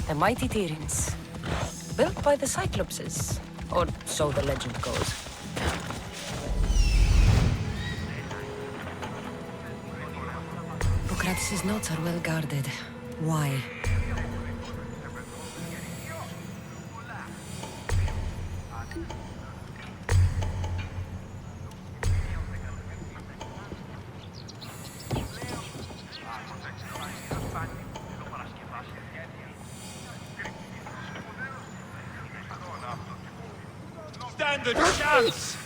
The mighty Tyrins, built by the Cyclopses, or so the legend goes. Bucratis' notes are well guarded. Why? Stand a chance!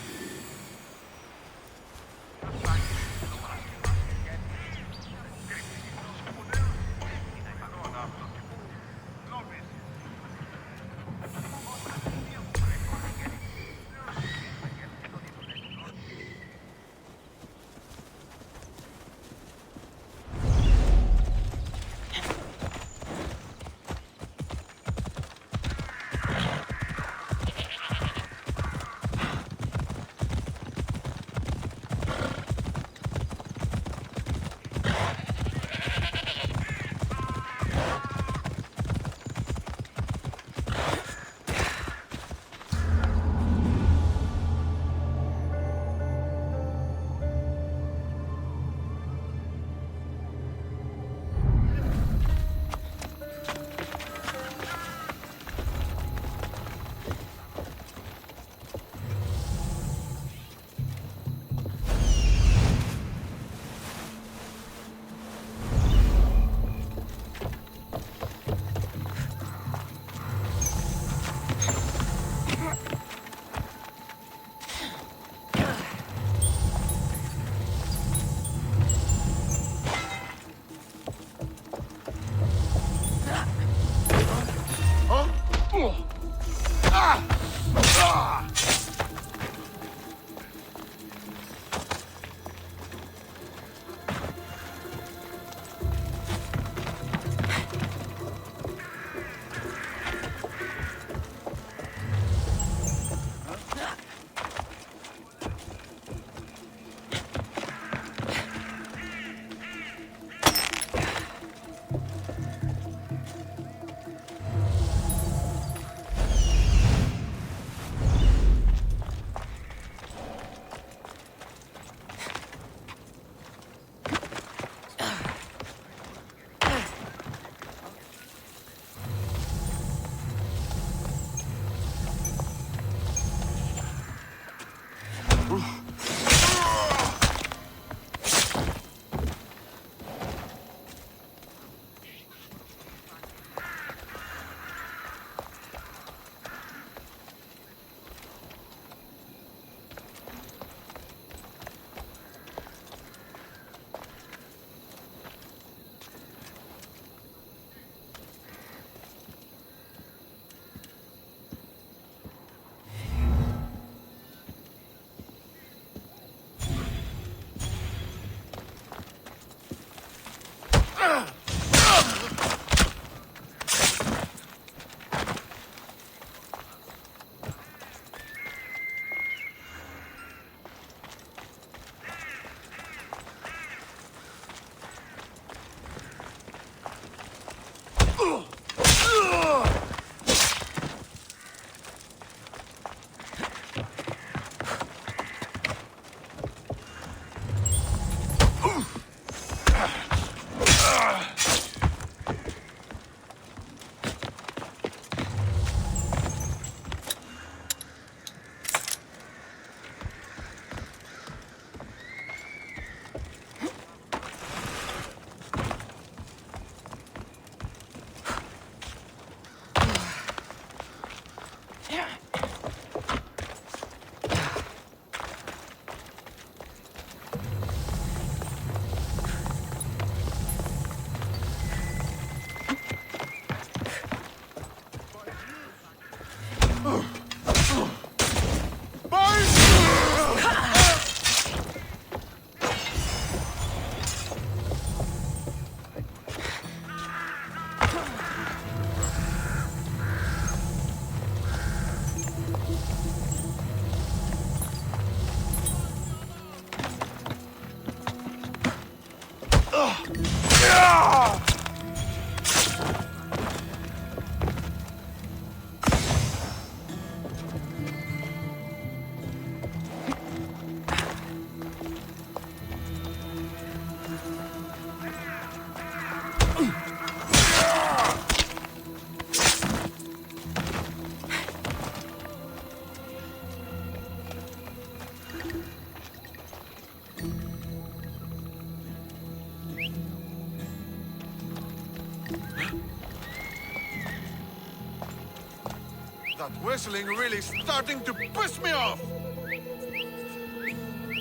That whistling really starting to piss me off!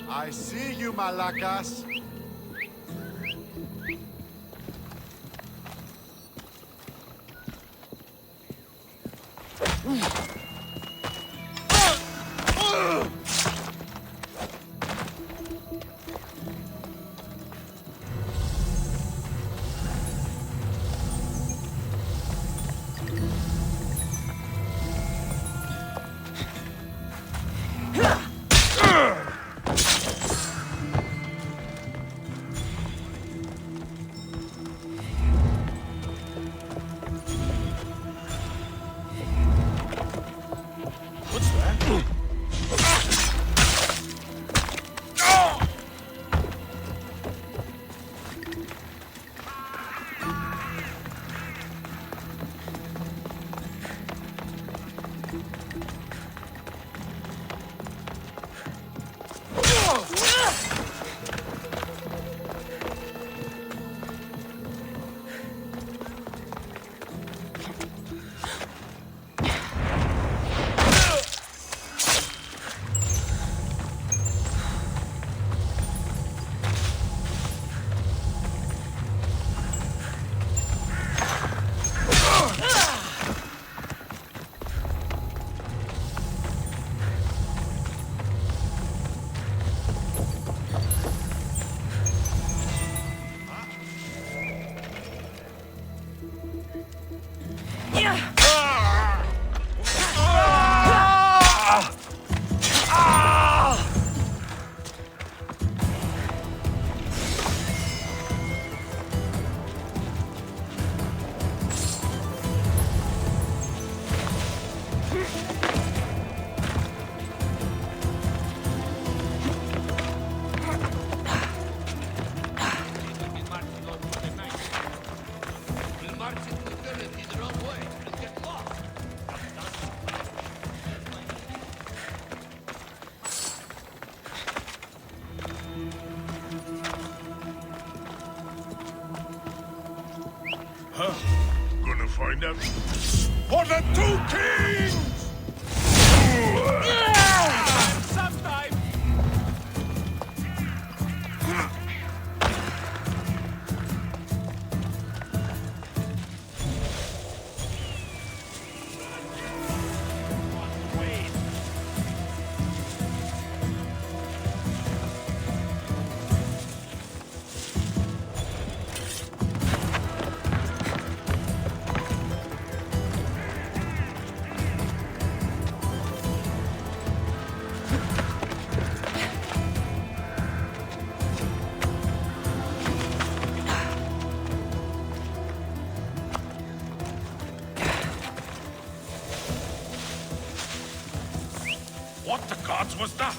I see you, Malacas. What's that? Huh? Gonna find out. For the two kings! Sometime! What the gods was that?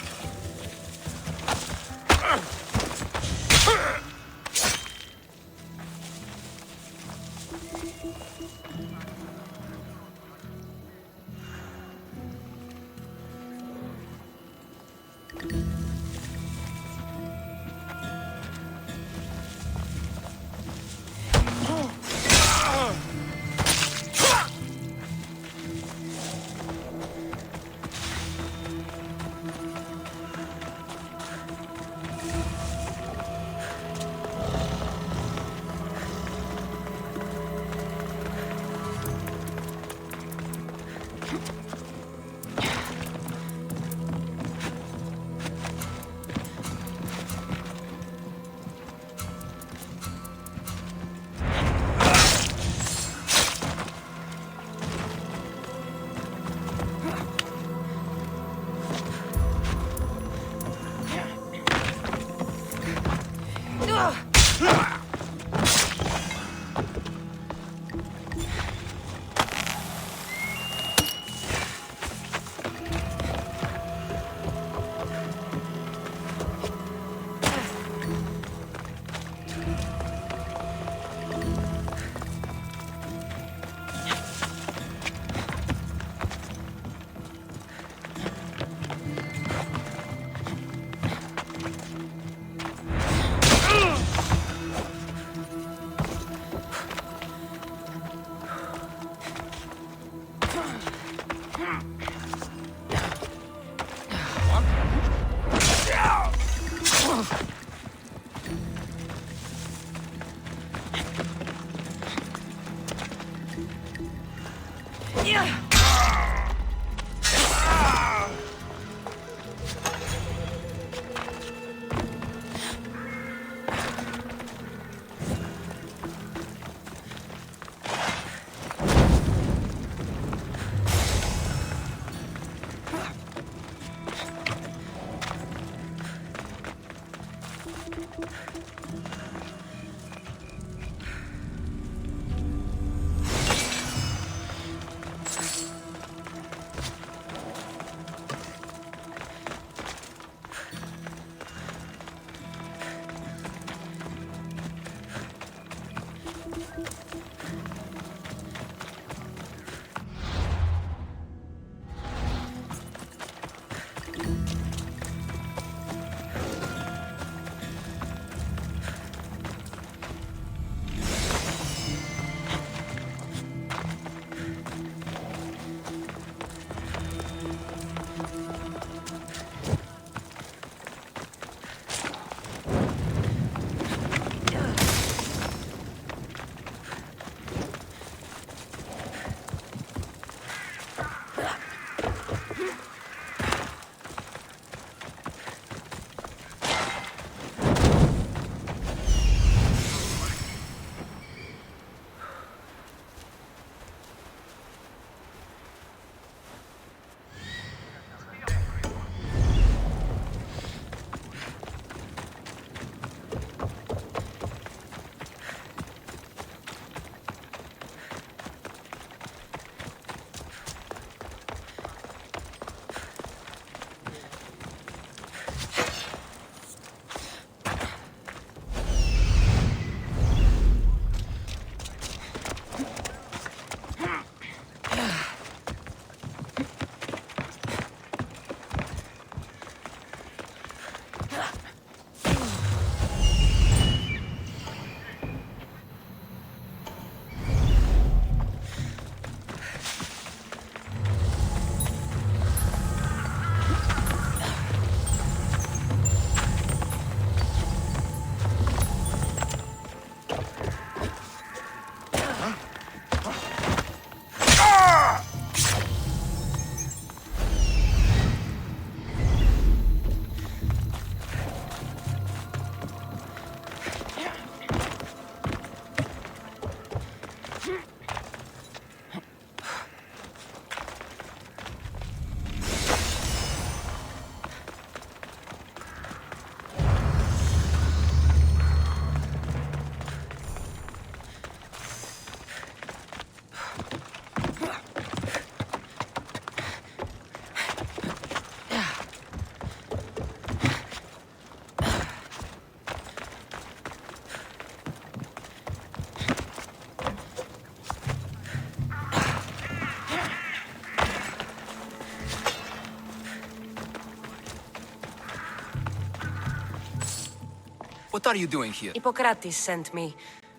What are you doing here? Hippocrates sent me.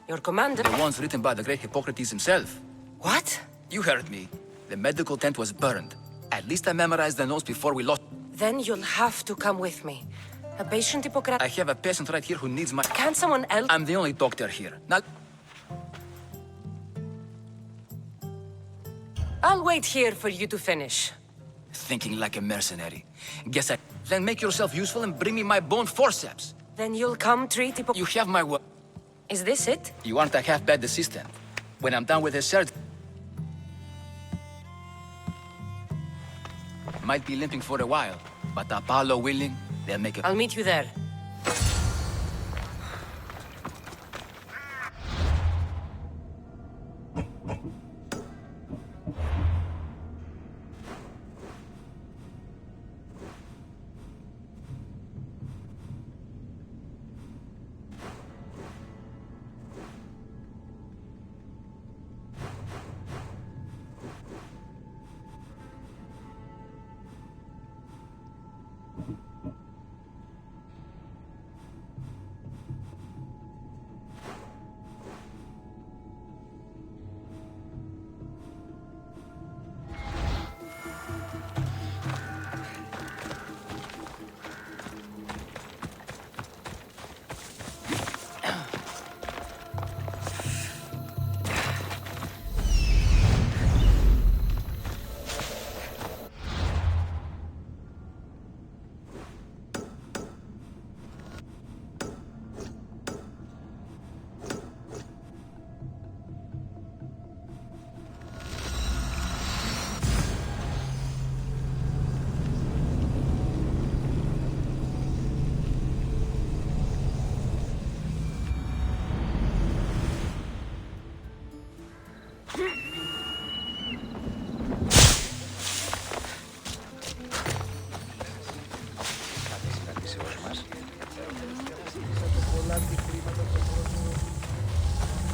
Your commander... The ones written by the great Hippocrates himself. What? You heard me. The medical tent was burned. At least I memorized the notes before we lost... Then you'll have to come with me. A patient Hippocrates... I have a patient right here who needs my... Can't someone else... I'm the only doctor here. Now... I'll wait here for you to finish. Thinking like a mercenary. Guess I... Then make yourself useful and bring me my bone forceps. Then you'll come treat You have my word. Is this it? You aren't a half-bad assistant. When I'm done with the surgery... Might be limping for a while, but Apollo willing, they'll make it... I'll meet you there.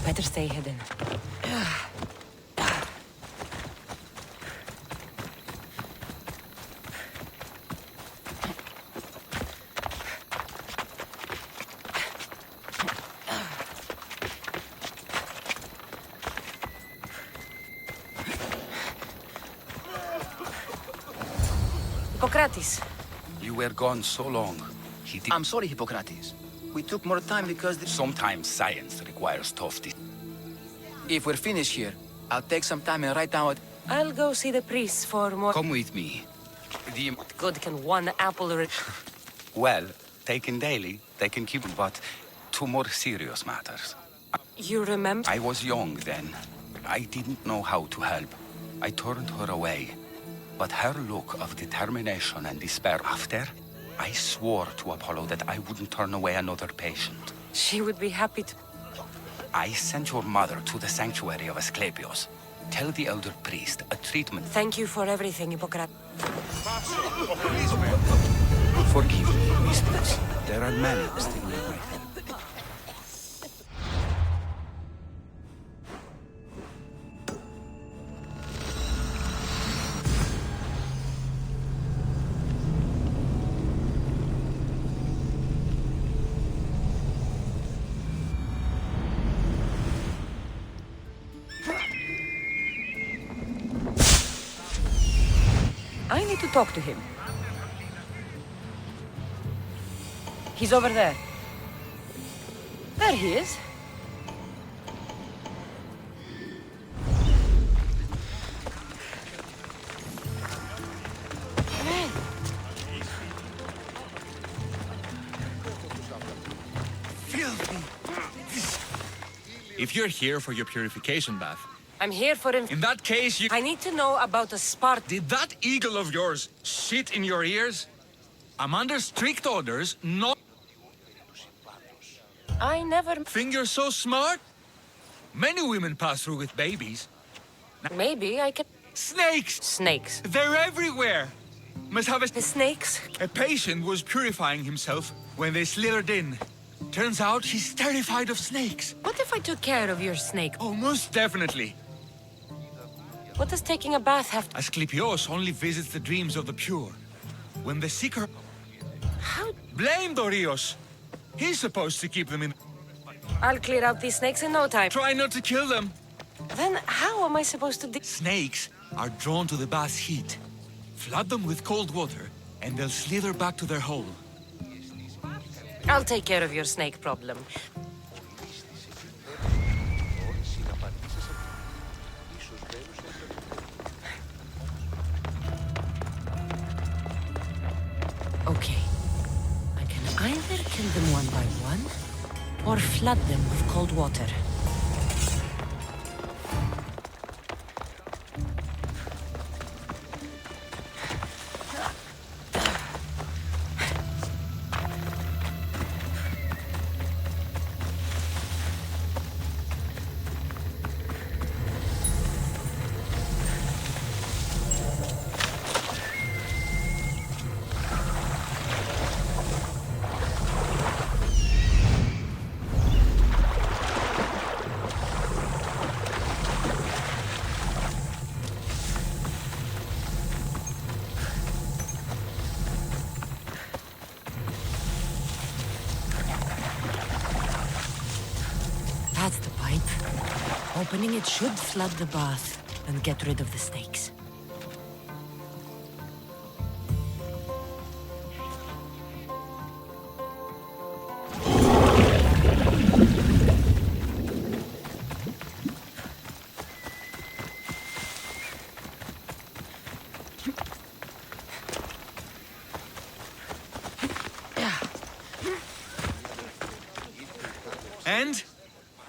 Better stay hidden. Hippocrates. You were gone so long. I'm sorry, Hippocrates. We took more time because Sometimes science requires tough if we're finished here, I'll take some time and write down what... I'll go see the priests for more. Come with me. The... Good can one apple Well, taken daily, they can keep... But two more serious matters. You remember? I was young then. I didn't know how to help. I turned her away. But her look of determination and despair after, I swore to Apollo that I wouldn't turn away another patient. She would be happy to. I sent your mother to the sanctuary of Asclepios. Tell the elder priest a treatment. Thank you for everything, Hippocrates. Forgive me, mistress. There are many still waiting. I need to talk to him. He's over there. There he is. If you're here for your purification bath, I'm here for him. in that case, you... I need to know about the Spartan. Did that eagle of yours shit in your ears? I'm under strict orders, not... I never. Think you're so smart? Many women pass through with babies. Maybe I can. Snakes! Snakes. They're everywhere! Must have The snakes? A patient was purifying himself when they slithered in. Turns out he's terrified of snakes. What if I took care of your snake? Oh, most definitely. What does taking a bath have to... Asclepios only visits the dreams of the pure. When the seeker... How? Blame Dorios! He's supposed to keep them in... I'll clear out these snakes in no time. Try not to kill them. Then how am I supposed to... Snakes are drawn to the bath's heat. Flood them with cold water, and they'll slither back to their hole. I'll take care of your snake problem. Okay. I can either kill them one by one, or flood them with cold water. That's the pipe. Opening it should flood the bath and get rid of the snakes. And?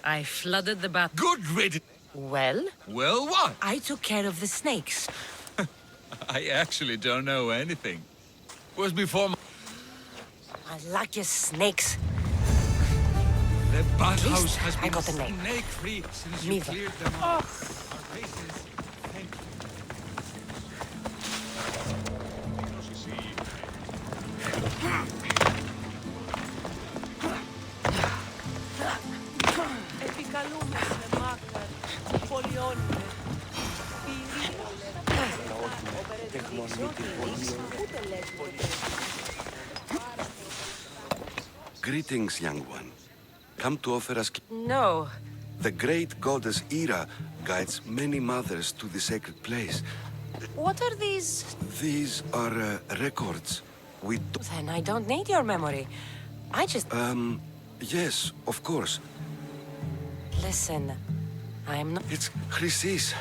I flooded the bath. Good riddance. Well, Well, what? I took care of the snakes. I actually don't know anything. Was before I like your snakes. the bathhouse least has I been got a name. snake-free since you Neither. cleared them off. Our faces. Thank you. Επικαλούμαι. Greetings, young one. Come to offer us... No. The great goddess Ira guides many mothers to the sacred place. What are these? These are records. We... Then I don't need your memory. I just... Yes, of course. Listen, I'm not... It's Chrysis.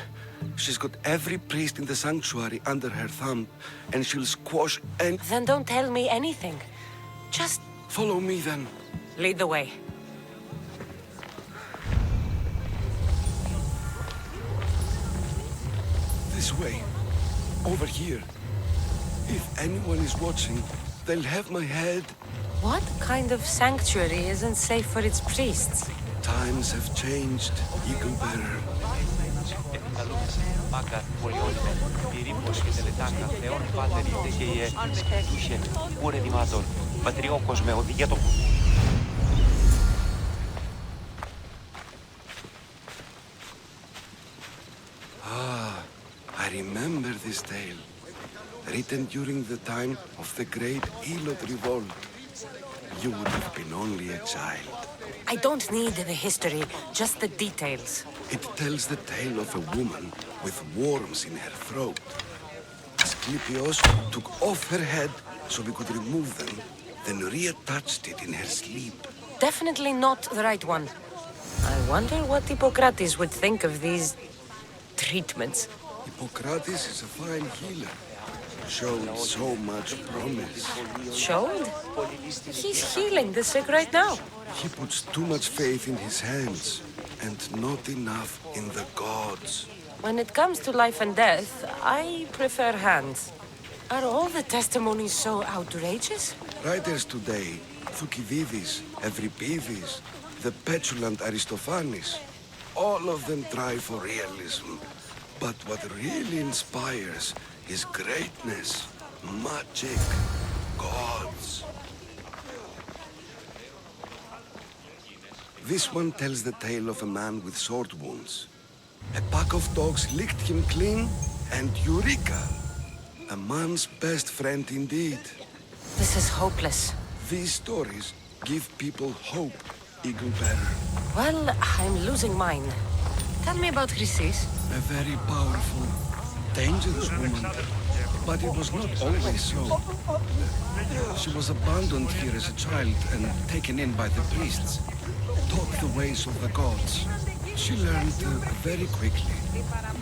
She's got every priest in the sanctuary under her thumb, and she'll squash and... Then don't tell me anything. Just Follow me, then. lead the way. This way. Over here. If anyone is watching, they'll have my head. What kind of sanctuary isn't safe for its priests? Times have changed, Eagle Bearer. I remember this tale. Written during the time of the Great Elot Revolt. You would have been only a child. I don't need the history, just the details. It tells the tale of a woman with worms in her throat. Asclepios took off her head so we could remove them, then reattached it in her sleep. Definitely not the right one. I wonder what Hippocrates would think of these treatments. Hippocrates is a fine healer. Showed so much promise. Showed? He's healing the sick right now. He puts too much faith in his hands, and not enough in the gods. When it comes to life and death, I prefer hands. Are all the testimonies so outrageous? Writers today, Thucydides, Euripides, the petulant Aristophanes, all of them try for realism. But what really inspires is greatness, magic, gods. This one tells the tale of a man with sword wounds. A pack of dogs licked him clean, and Eureka! A man's best friend indeed. This is hopeless. These stories give people hope, Eagle Bearer. Well, I'm losing mine. Tell me about Chrysis. A very powerful, dangerous woman. But it was not always so. She was abandoned here as a child and taken in by the priests. Taught the ways of the gods. She learned very quickly.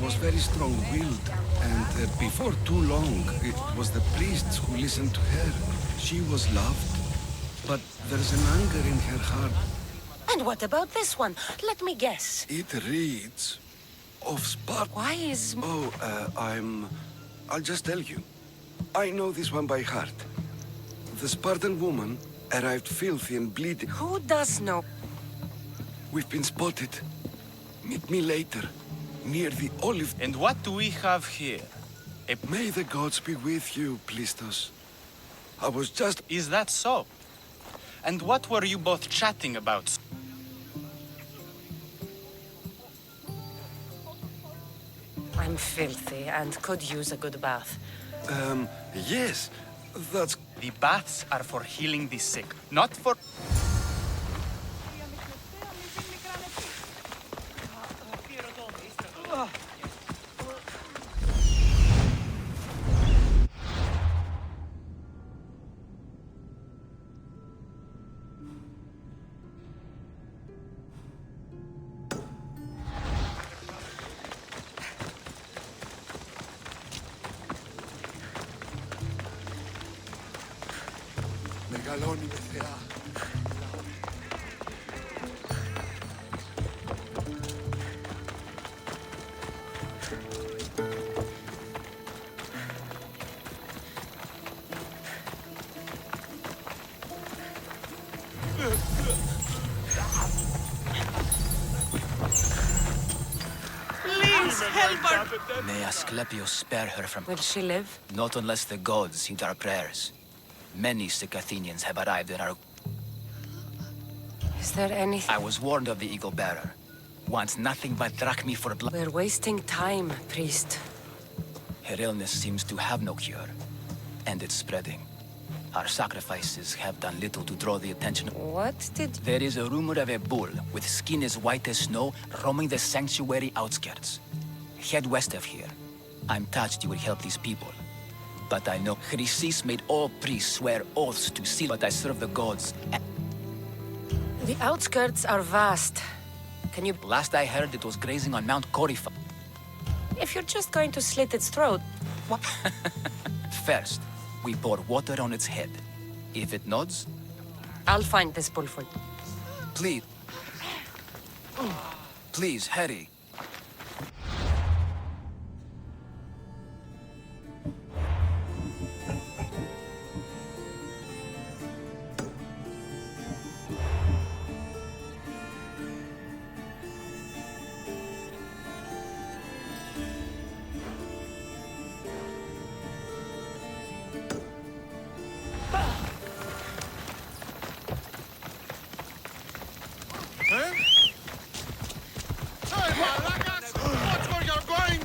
Was very strong-willed. And before too long, it was the priests who listened to her. She was loved. But there's an anger in her heart. And what about this one? Let me guess. It reads... of Sparta. Why is... Oh, I'll just tell you. I know this one by heart. The Spartan woman arrived filthy and bleeding. Who does know? We've been spotted. Meet me later, near the olive... And what do we have here? May the gods be with you, Plistos. I was just... Is that so? And what were you both chatting about? I'm filthy and could use a good bath. Yes, that's... The baths are for healing the sick, not for... Μεγαλώνει με θεά. May Asclepios spare her from... Will she live? Not unless the gods heed our prayers. Many sick Athenians have arrived in our... Is there anything... I was warned of the Eagle Bearer. Wants nothing but drachmi for blood. We're wasting time, priest. Her illness seems to have no cure. And it's spreading. Our sacrifices have done little to draw the attention. What did... There is a rumor of a bull with skin as white as snow roaming the sanctuary outskirts. Head west of here. I'm touched you will help these people. But I know Chrysis made all priests swear oaths to seal, but I serve the gods. The outskirts are vast. Can you... Last I heard, it was grazing on Mount Corifa. If you're just going to slit its throat... What? First, we pour water on its head. If it nods, I'll find this bull for you. please. Please, hurry. Hey, malacas! Watch where you're going!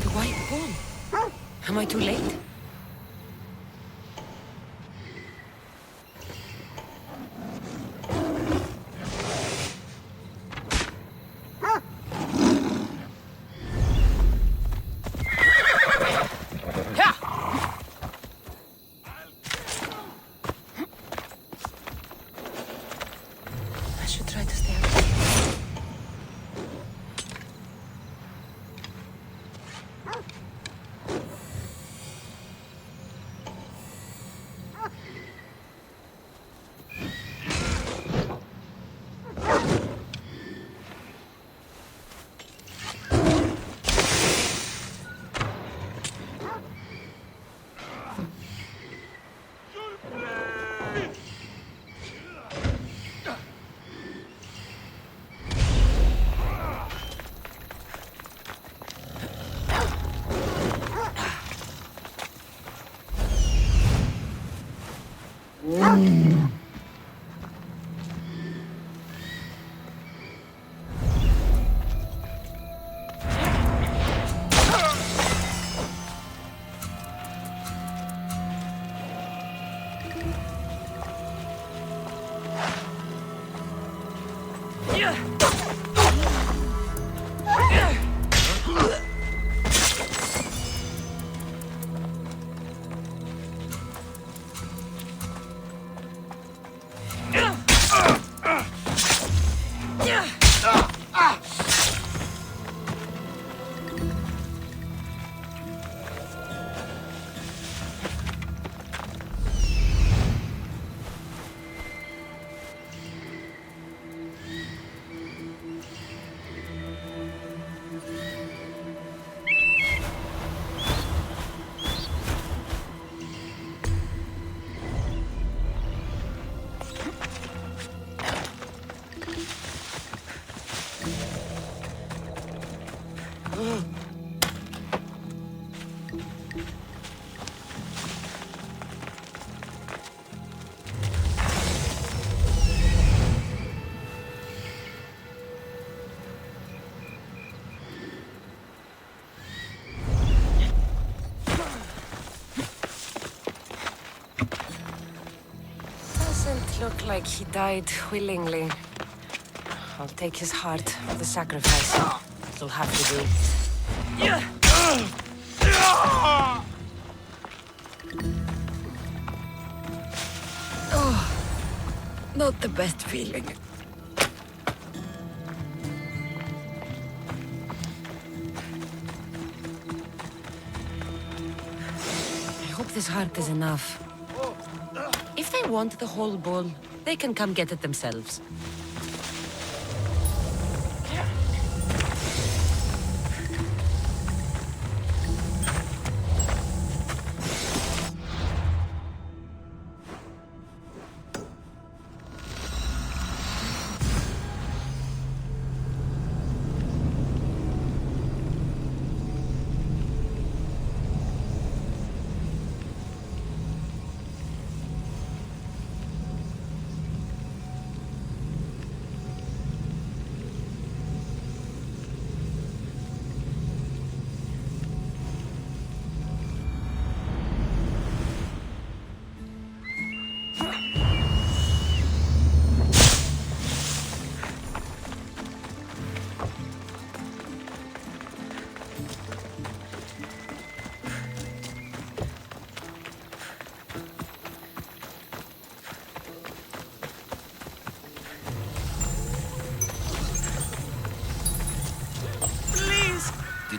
The white bull. Am I too late? I should try to stay out. Doesn't look like he died willingly. I'll take his heart for the sacrifice. It'll have to do. Oh, not the best feeling. I hope this heart is enough. If they want the whole bull, they can come get it themselves.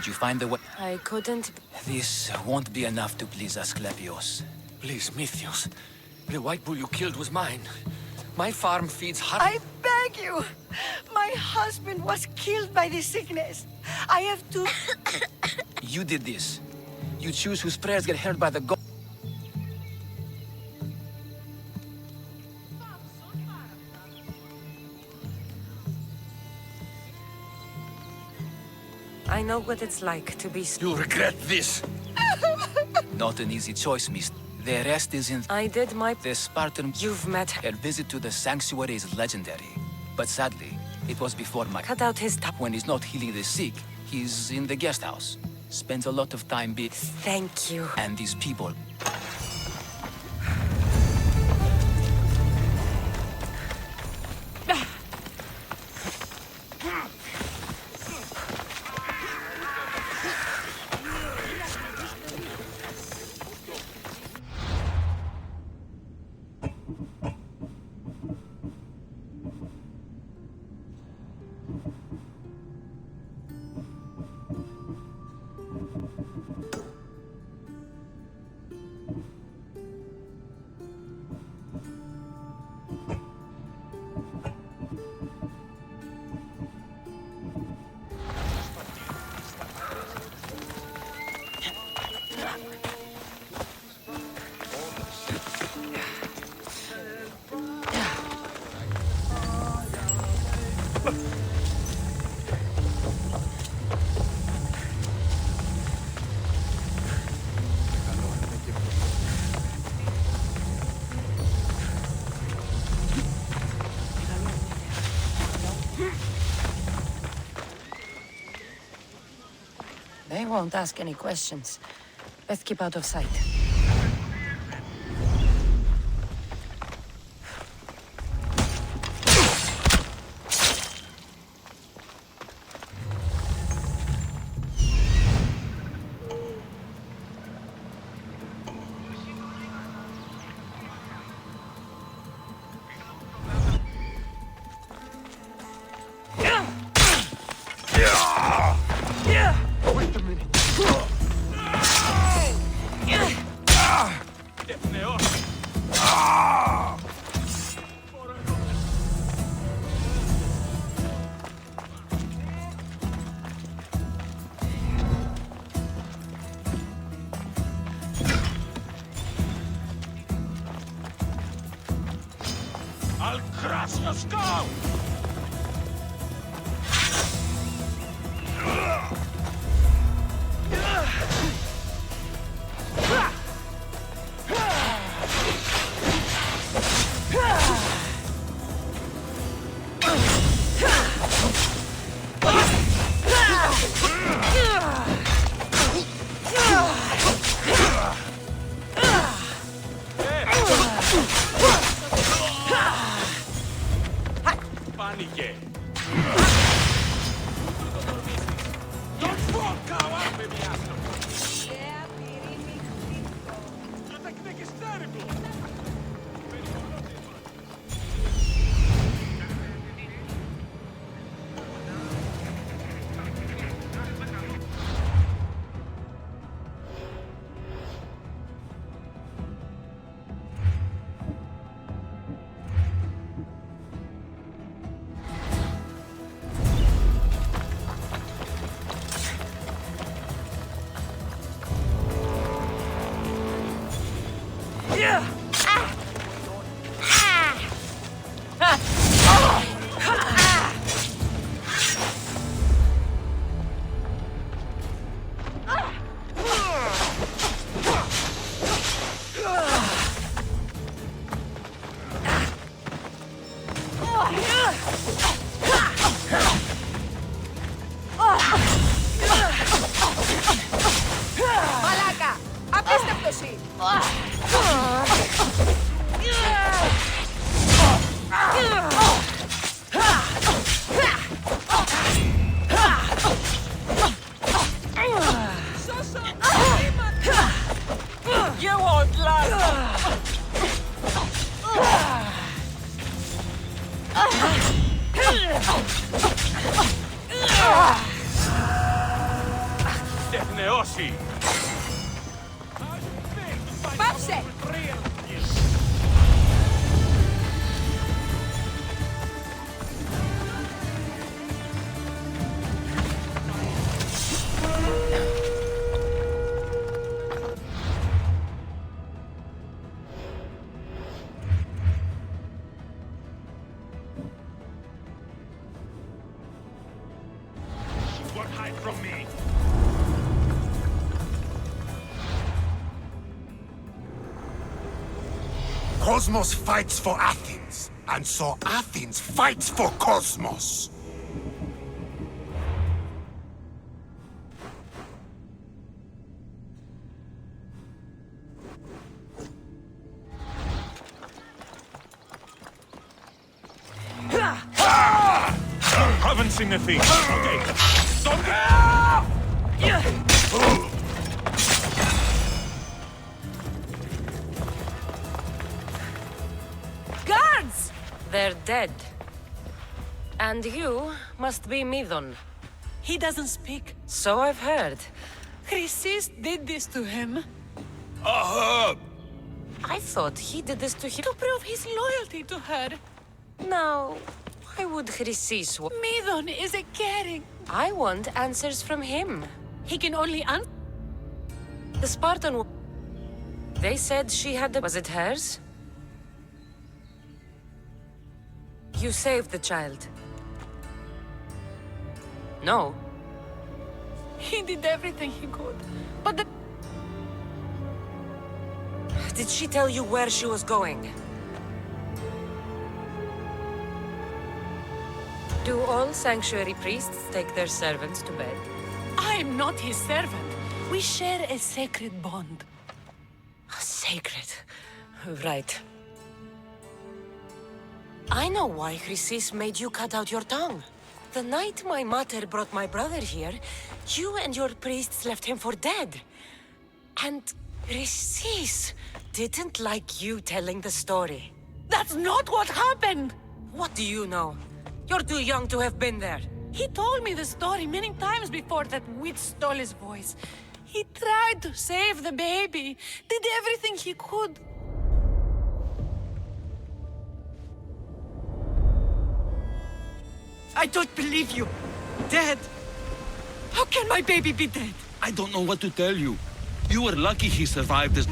Did you find the way? I couldn't... This won't be enough to please Asclepios. Please, Mythios. The white bull you killed was mine. My farm feeds I beg you! My husband was killed by this sickness. I have to... You did this. You choose whose prayers get heard by the god. I know what it's like to be... You'll regret this. Not an easy choice, miss. The rest is in... I did my... The Spartan... You've met... Her visit to the sanctuary is legendary. But sadly, it was before my... Cut out his top. When he's not healing the sick, he's in the guest house. Spends a lot of time Thank you. And these people... They won't ask any questions. Let's keep out of sight. I'll crush your skull! Panique! Don't fall, coward, baby astro! Your technique is terrible! Odyssey! Πάψε! What hide from me? Cosmos fights for Athens, and so Athens fights for Cosmos. Haven't seen a thing. Okay. Don't Guards! They're dead. And you must be Midon. He doesn't speak. So I've heard. Chrysis did this to him I thought he did this to him. to prove his loyalty to her. Now, why would Chrysis... Midon is a caring. I want answers from him. He can only answer. The Spartan... They said she had the... Was it hers? You saved the child. No. He did everything he could. But the... Did she tell you where she was going? Do all sanctuary priests take their servants to bed? I am not his servant. We share a sacred bond. Sacred. Right. I know why Chrysis made you cut out your tongue. The night my mater brought my brother here, you and your priests left him for dead. And Chrysis didn't like you telling the story. That's not what happened! What do you know? You're too young to have been there. He told me the story many times before that witch stole his voice. He tried to save the baby, did everything he could. I don't believe you. Dead. How can my baby be dead? I don't know what to tell you. You were lucky he survived as...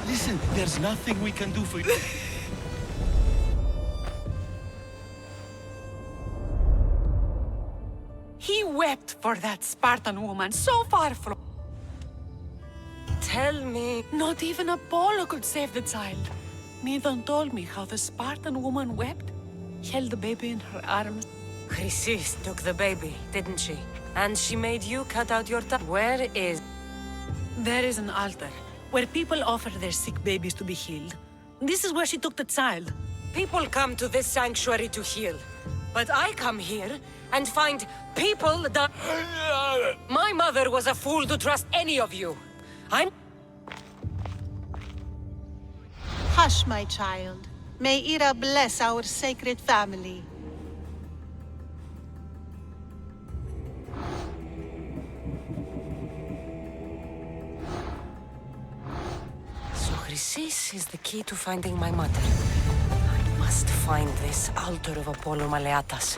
Listen, there's nothing we can do for you. He wept for that Spartan woman so far from... Tell me... Not even Apollo could save the child. Midon told me how the Spartan woman wept, held the baby in her arms. Chrysis took the baby, didn't she? And she made you cut out your tongue. Where is... There is an altar where people offer their sick babies to be healed. This is where she took the child. People come to this sanctuary to heal. But I come here and find people that... My mother was a fool to trust any of you. I'm... Hush, my child. May Ira bless our sacred family. So Chrysis is the key to finding my mother. I must find this altar of Apollo Maleatas.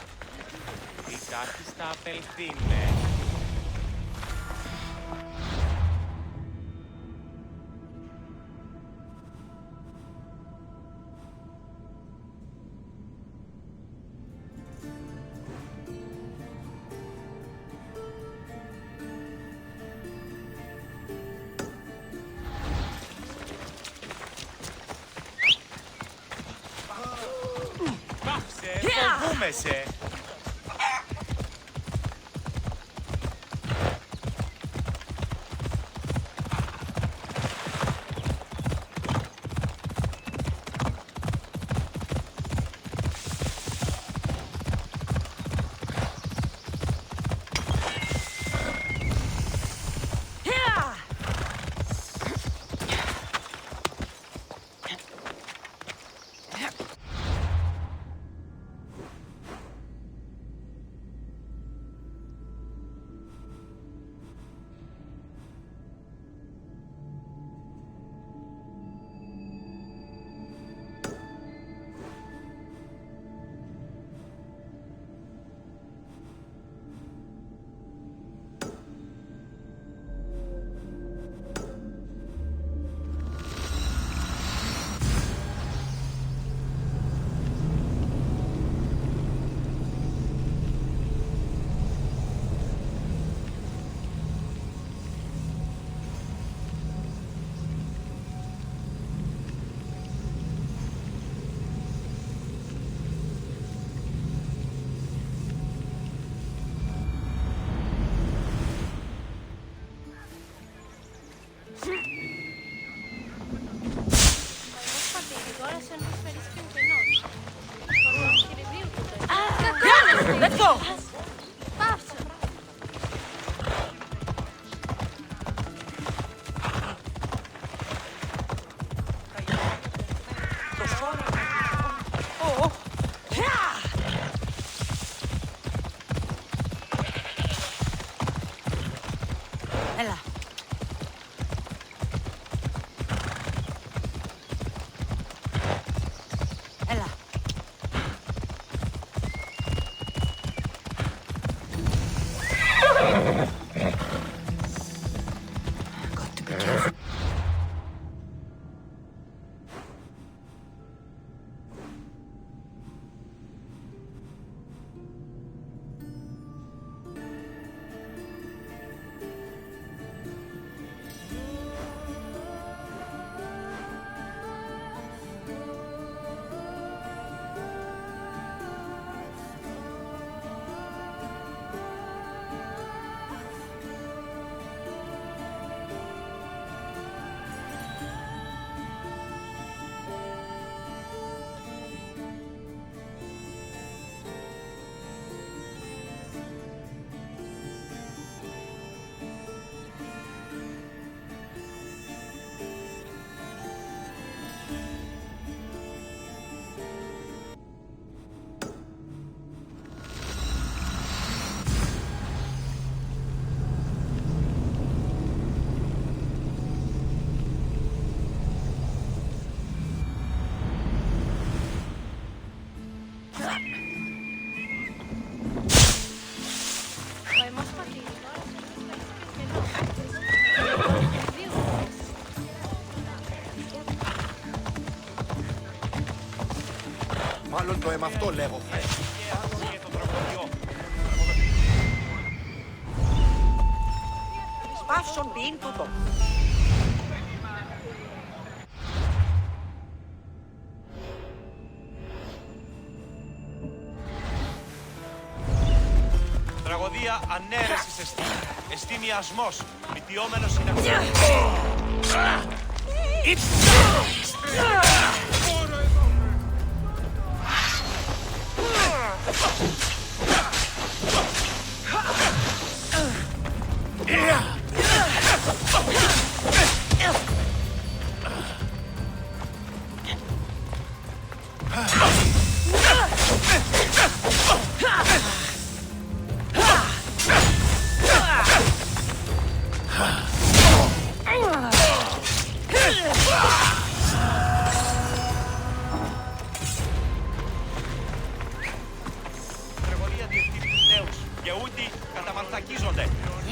Φοβούμεσαι. Go! Έλα. Έλα. Got to be careful. Μάλλον το αίμα αυτό λέγω. Σπάυσον μπιν τούτο. Τραγωδία ανέρεσης εστί. Εστί μιασμός. Μητιόμενος είναι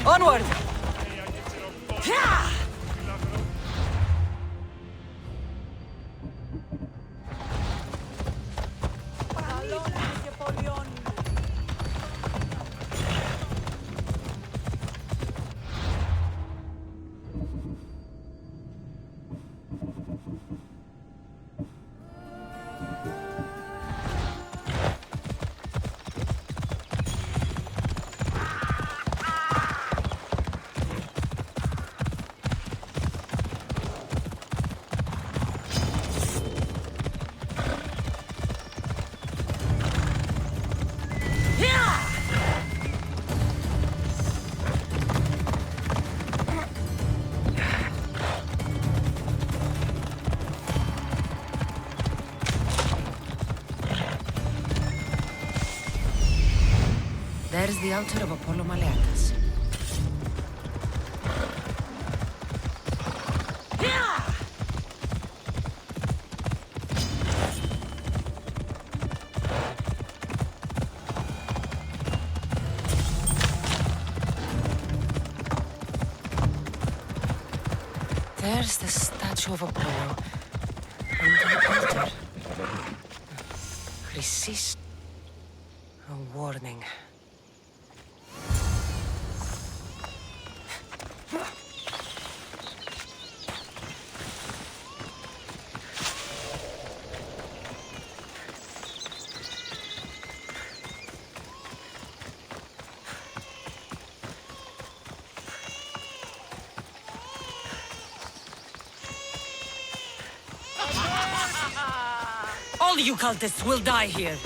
Onward! There's the altar of Apollo Maleatus. There's the statue of Apollo. And the altar. Resist. A warning. All you cultists will die here.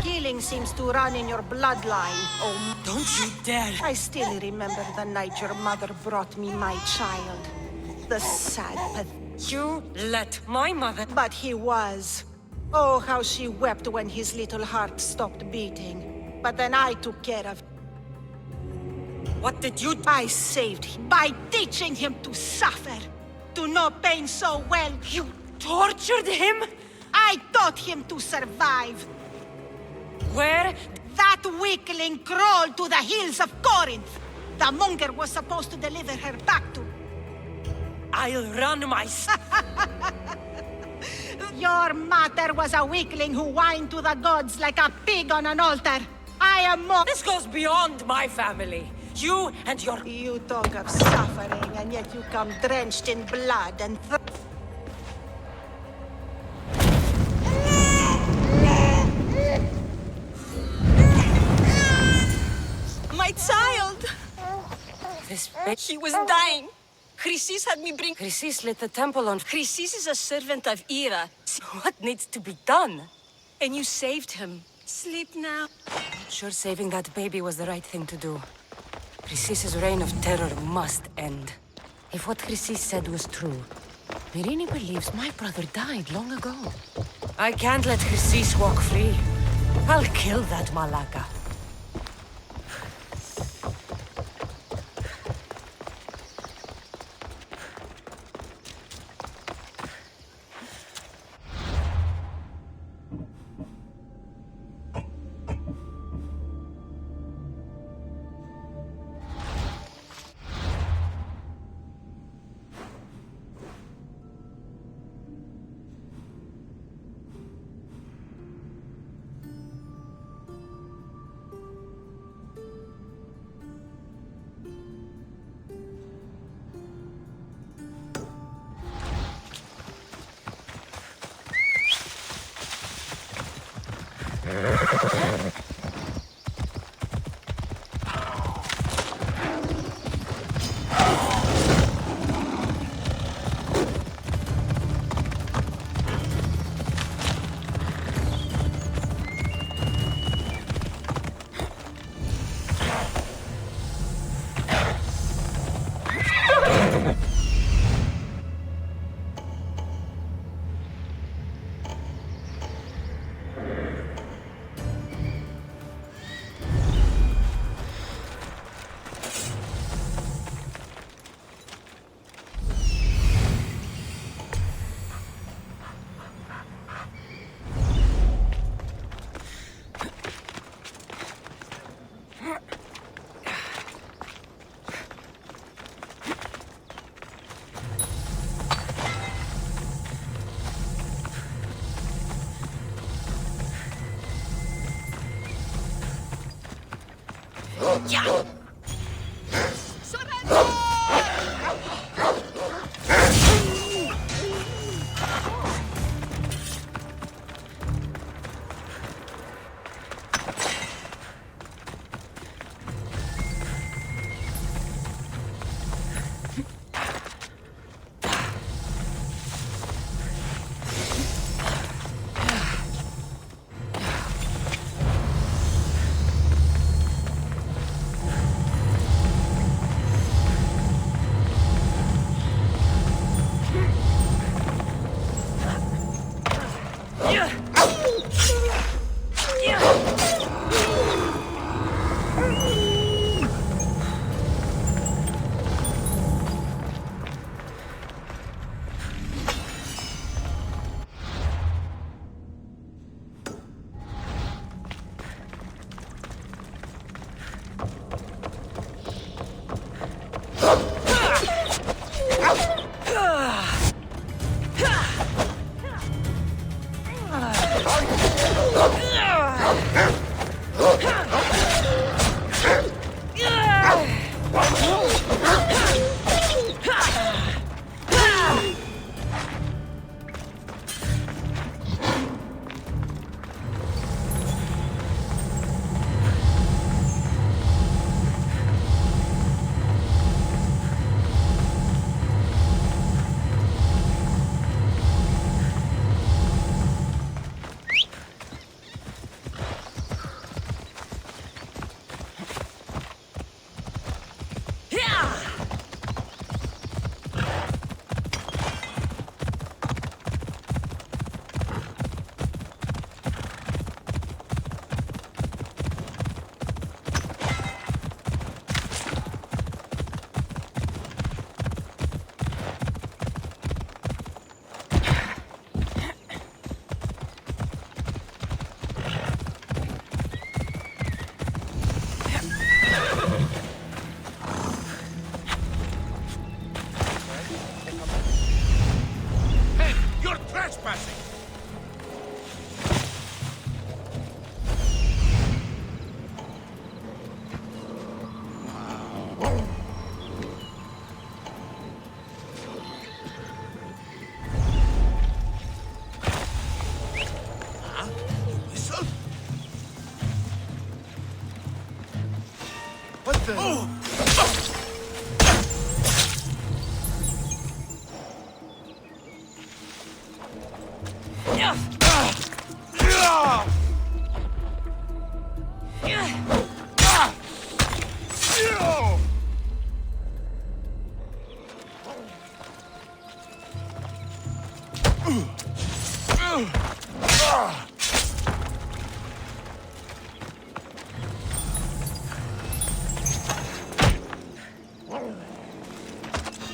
Killing seems to run in your bloodline. Oh, Don't you dare! I still remember the night your mother brought me my child. The sad, You let my mother... but he was. Oh, how she wept when his little heart stopped beating. But then I took care of... What did you do? I saved him by teaching him to suffer. To know pain so well. You tortured him? I taught him to survive. Where? That weakling crawled to the hills of Corinth. The monger was supposed to deliver her back to... I'll run myself. Your mother was a weakling who whined to the gods like a pig on an altar. I am more... This goes beyond my family. You and your... You talk of suffering, and yet you come drenched in blood and... My child! This He was dying. Chrysis had me bring... Chrysis lit the temple on... Chrysis is a servant of Ira. What needs to be done? And you saved him. Sleep now. Sure saving that baby was the right thing to do. Chrysis' reign of terror must end. If what Chrysis said was true, Myrine believes my brother died long ago. I can't let Chrysis walk free. I'll kill that Malaka. Yeah.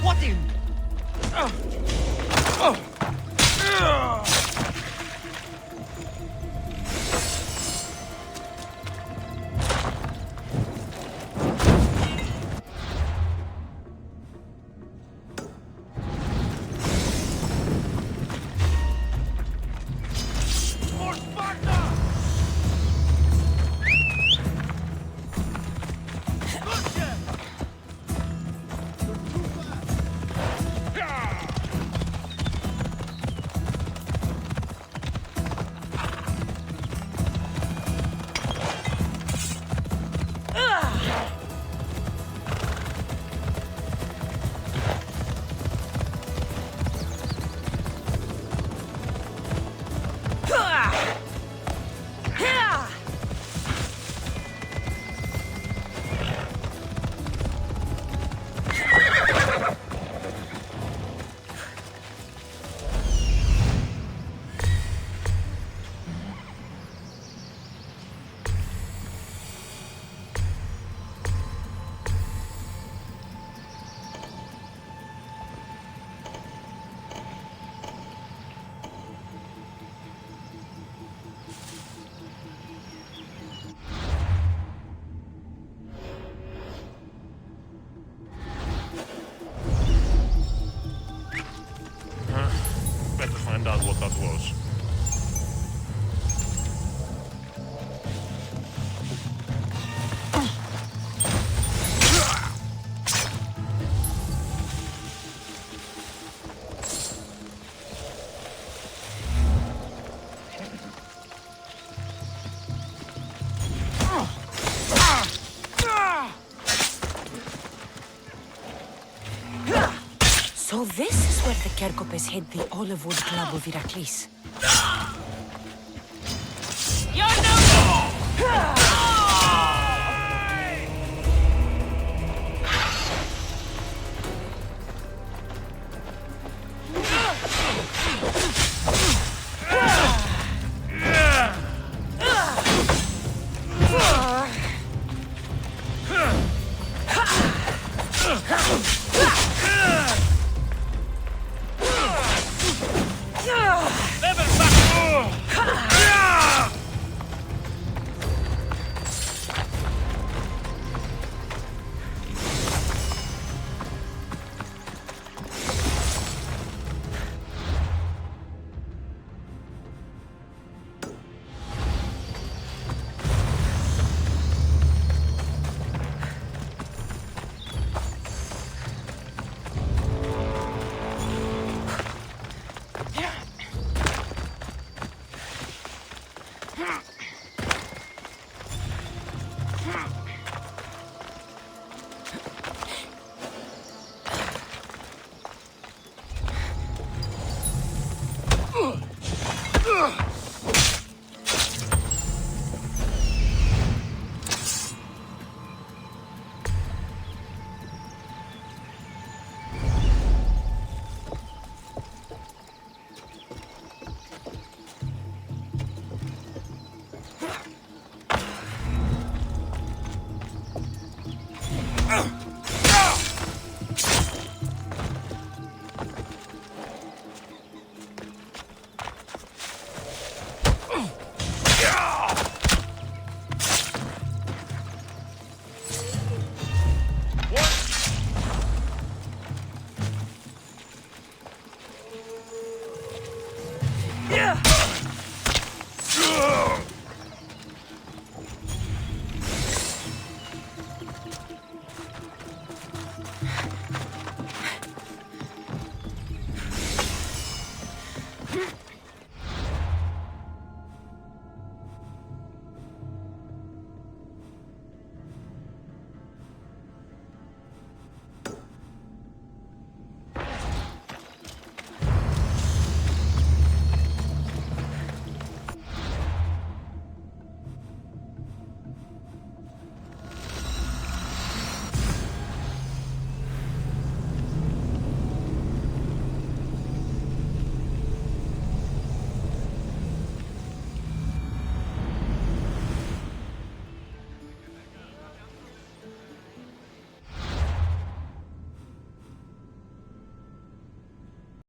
What in? Better find out what that was. So this is where the Kerkopes hid the olive wood club of Iraklis.